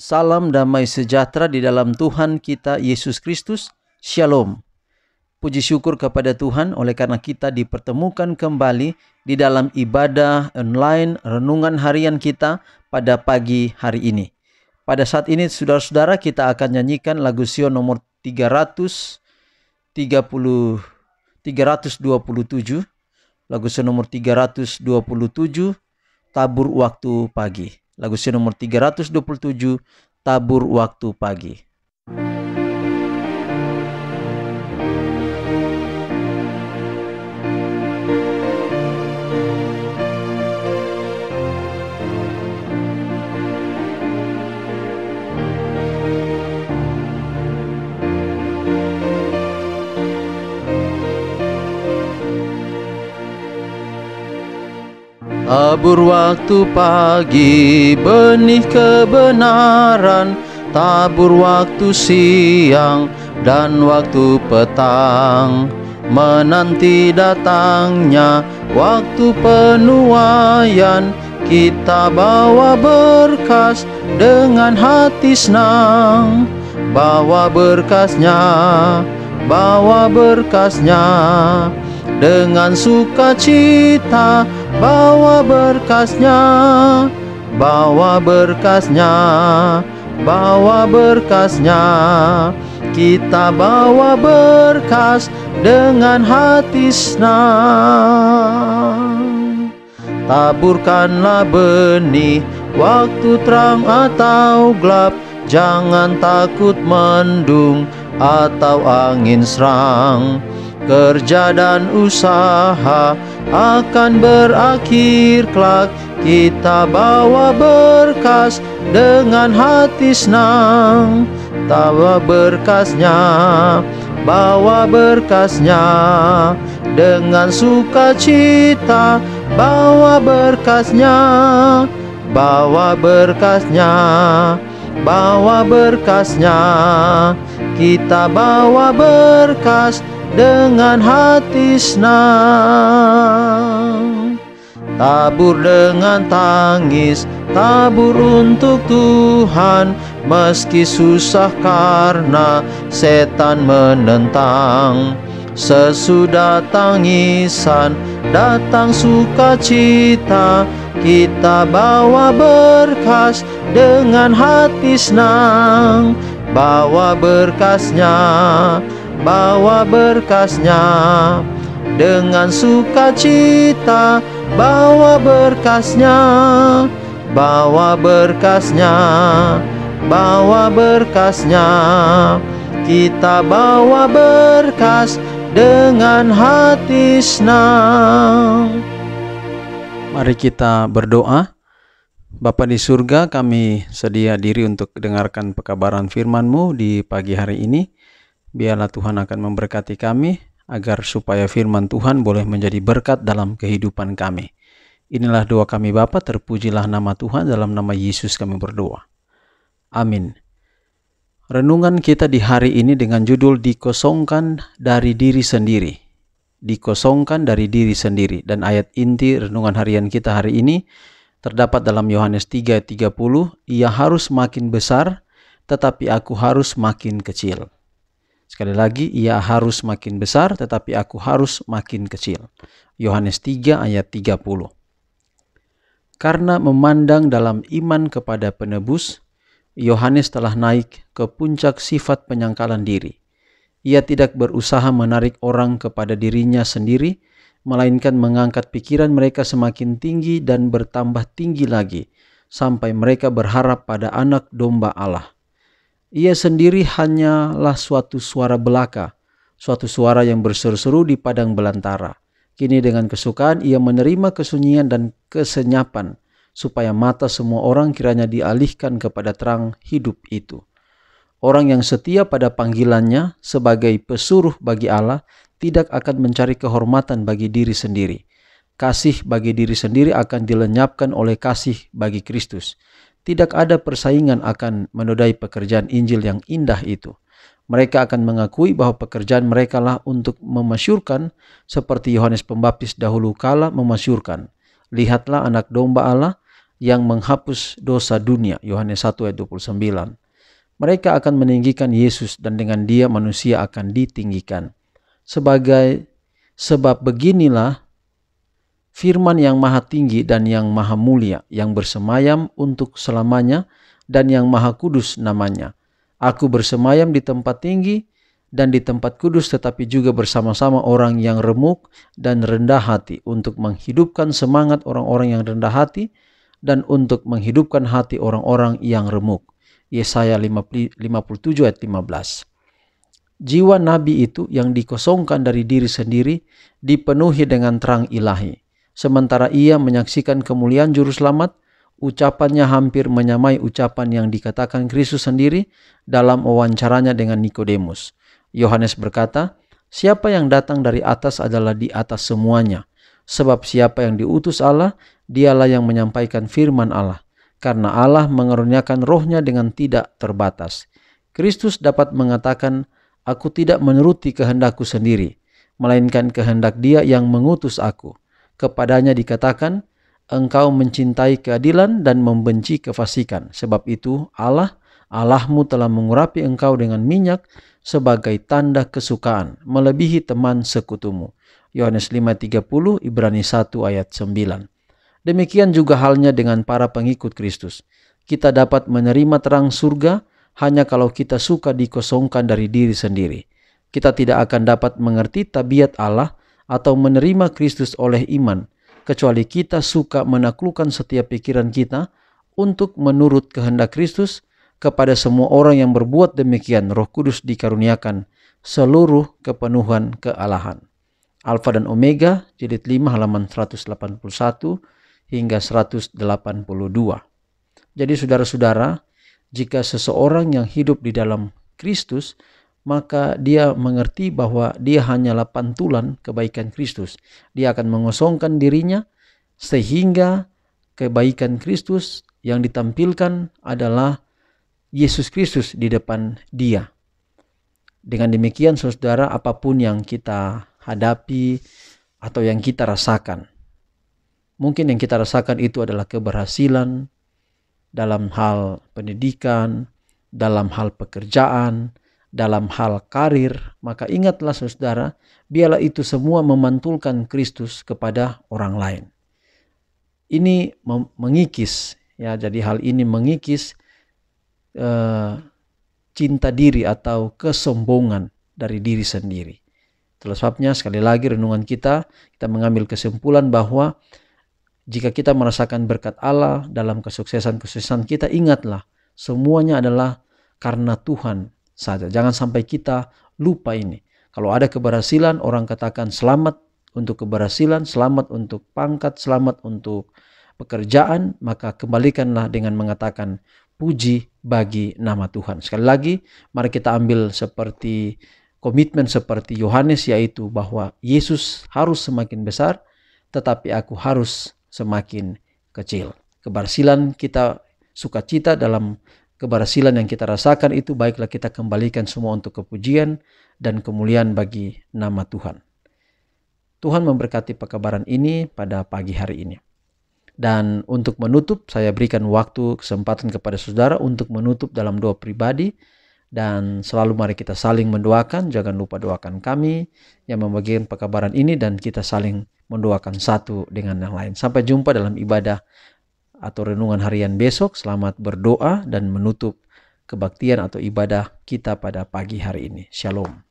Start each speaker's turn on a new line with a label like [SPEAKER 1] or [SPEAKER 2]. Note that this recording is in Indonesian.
[SPEAKER 1] Salam damai sejahtera di dalam Tuhan kita Yesus Kristus. Shalom. Puji syukur kepada Tuhan oleh karena kita dipertemukan kembali di dalam ibadah online renungan harian kita pada pagi hari ini. Pada saat ini saudara-saudara kita akan nyanyikan lagu Sion nomor 327. Lagu Sion nomor 327, Tabur Waktu Pagi. Lagu Sion nomor 327, Tabur Waktu Pagi. Tabur waktu pagi, benih kebenaran. Tabur waktu siang dan waktu petang. Menanti datangnya waktu penuaian. Kita bawa berkas dengan hati senang. Bawa berkasnya dengan sukacita. Bawa berkasnya, kita bawa berkas dengan hati senang. Taburkanlah benih, waktu terang atau gelap. Jangan takut mendung atau angin serang. Kerja dan usaha akan berakhir kelak. Kita bawa berkas dengan hati senang. Bawa berkasnya dengan sukacita. Bawa berkasnya, kita bawa berkas dengan hati senang. Tabur dengan tangis, tabur untuk Tuhan. Meski susah karena setan menentang. Sesudah tangisan datang sukacita. Kita bawa berkas dengan hati senang. Bawa berkasnya dengan sukacita. Bawa berkasnya, kita bawa berkas dengan hati senang. Mari kita berdoa. Bapa di surga, kami sedia diri untuk dengarkan pekabaran firman-Mu di pagi hari ini. Biarlah Tuhan akan memberkati kami, agar supaya firman Tuhan boleh menjadi berkat dalam kehidupan kami. Inilah doa kami Bapa, terpujilah nama Tuhan, dalam nama Yesus kami berdoa. Amin. Renungan kita di hari ini dengan judul dikosongkan dari diri sendiri. Dikosongkan dari diri sendiri. Dan ayat inti renungan harian kita hari ini terdapat dalam Yohanes 3:30. Ia harus makin besar, tetapi aku harus makin kecil. Sekali lagi, ia harus makin besar, tetapi aku harus makin kecil. Yohanes 3 ayat 30. Karena memandang dalam iman kepada penebus, Yohanes telah naik ke puncak sifat penyangkalan diri. Ia tidak berusaha menarik orang kepada dirinya sendiri, melainkan mengangkat pikiran mereka semakin tinggi dan bertambah tinggi lagi, sampai mereka berharap pada Anak Domba Allah. Ia sendiri hanyalah suatu suara belaka, suatu suara yang berseru-seru di padang belantara. Kini dengan kesukaan ia menerima kesunyian dan kesenyapan, supaya mata semua orang kiranya dialihkan kepada terang hidup itu. Orang yang setia pada panggilannya sebagai pesuruh bagi Allah tidak akan mencari kehormatan bagi diri sendiri. Kasih bagi diri sendiri akan dilenyapkan oleh kasih bagi Kristus. Tidak ada persaingan akan menodai pekerjaan Injil yang indah itu. Mereka akan mengakui bahwa pekerjaan mereka lah untuk memasyurkan, seperti Yohanes Pembaptis dahulu kala memasyurkan. Lihatlah Anak Domba Allah yang menghapus dosa dunia. Yohanes 1 ayat 29. Mereka akan meninggikan Yesus dan dengan dia manusia akan ditinggikan. Sebab beginilah firman yang maha tinggi dan yang maha mulia, yang bersemayam untuk selamanya dan yang maha kudus namanya. Aku bersemayam di tempat tinggi dan di tempat kudus, tetapi juga bersama-sama orang yang remuk dan rendah hati, untuk menghidupkan semangat orang-orang yang rendah hati dan untuk menghidupkan hati orang-orang yang remuk. Yesaya 57 ayat 15. Jiwa nabi itu yang dikosongkan dari diri sendiri dipenuhi dengan terang ilahi. Sementara ia menyaksikan kemuliaan juru selamat, ucapannya hampir menyamai ucapan yang dikatakan Kristus sendiri dalam wawancaranya dengan Nikodemus. Yohanes berkata, "Siapa yang datang dari atas adalah di atas semuanya. Sebab siapa yang diutus Allah, dialah yang menyampaikan firman Allah. Karena Allah mengaruniakan rohnya dengan tidak terbatas." Kristus dapat mengatakan, "Aku tidak menuruti kehendakku sendiri, melainkan kehendak Dia yang mengutus aku." Kepadanya dikatakan, "Engkau mencintai keadilan dan membenci kefasikan. Sebab itu Allahmu telah mengurapi engkau dengan minyak sebagai tanda kesukaan, melebihi teman sekutumu." Yohanes 5:30, Ibrani 1 ayat 9. Demikian juga halnya dengan para pengikut Kristus. Kita dapat menerima terang surga hanya kalau kita suka dikosongkan dari diri sendiri. Kita tidak akan dapat mengerti tabiat Allah atau menerima Kristus oleh iman, kecuali kita suka menaklukkan setiap pikiran kita untuk menurut kehendak Kristus. Kepada semua orang yang berbuat demikian, Roh Kudus dikaruniakan seluruh kepenuhan kealahan. Alfa dan Omega, jilid 5 halaman 181 hingga 182. Jadi saudara-saudara, jika seseorang yang hidup di dalam Kristus, maka dia mengerti bahwa dia hanyalah pantulan kebaikan Kristus. Dia akan mengosongkan dirinya sehingga kebaikan Kristus yang ditampilkan adalah Yesus Kristus di depan dia. Dengan demikian saudara, apapun yang kita hadapi atau yang kita rasakan, mungkin yang kita rasakan itu adalah keberhasilan dalam hal pendidikan, dalam hal pekerjaan, dalam hal karir. Maka ingatlah saudara, biarlah itu semua memantulkan Kristus kepada orang lain. Ini mengikis, ya. Jadi hal ini mengikis cinta diri atau kesombongan dari diri sendiri. Itulah sebabnya sekali lagi renungan kita mengambil kesimpulan bahwa jika kita merasakan berkat Allah dalam kesuksesan kita, ingatlah semuanya adalah karena Tuhan saja. Jangan sampai kita lupa ini. Kalau ada keberhasilan, orang katakan selamat untuk keberhasilan, selamat untuk pangkat, selamat untuk pekerjaan, maka kembalikanlah dengan mengatakan puji bagi nama Tuhan. Sekali lagi, mari kita ambil seperti komitmen seperti Yohanes, yaitu bahwa Yesus harus semakin besar, tetapi aku harus semakin kecil. Keberhasilan kita, sukacita dalam keberhasilan yang kita rasakan itu, baiklah kita kembalikan semua untuk kepujian dan kemuliaan bagi nama Tuhan. Tuhan memberkati pekabaran ini pada pagi hari ini. Dan untuk menutup, saya berikan waktu kesempatan kepada saudara untuk menutup dalam doa pribadi. Dan selalu mari kita saling mendoakan. Jangan lupa doakan kami yang membagikan pekabaran ini, dan kita saling mendoakan satu dengan yang lain. Sampai jumpa dalam ibadah atau renungan harian besok. Selamat berdoa dan menutup kebaktian atau ibadah kita pada pagi hari ini. Shalom.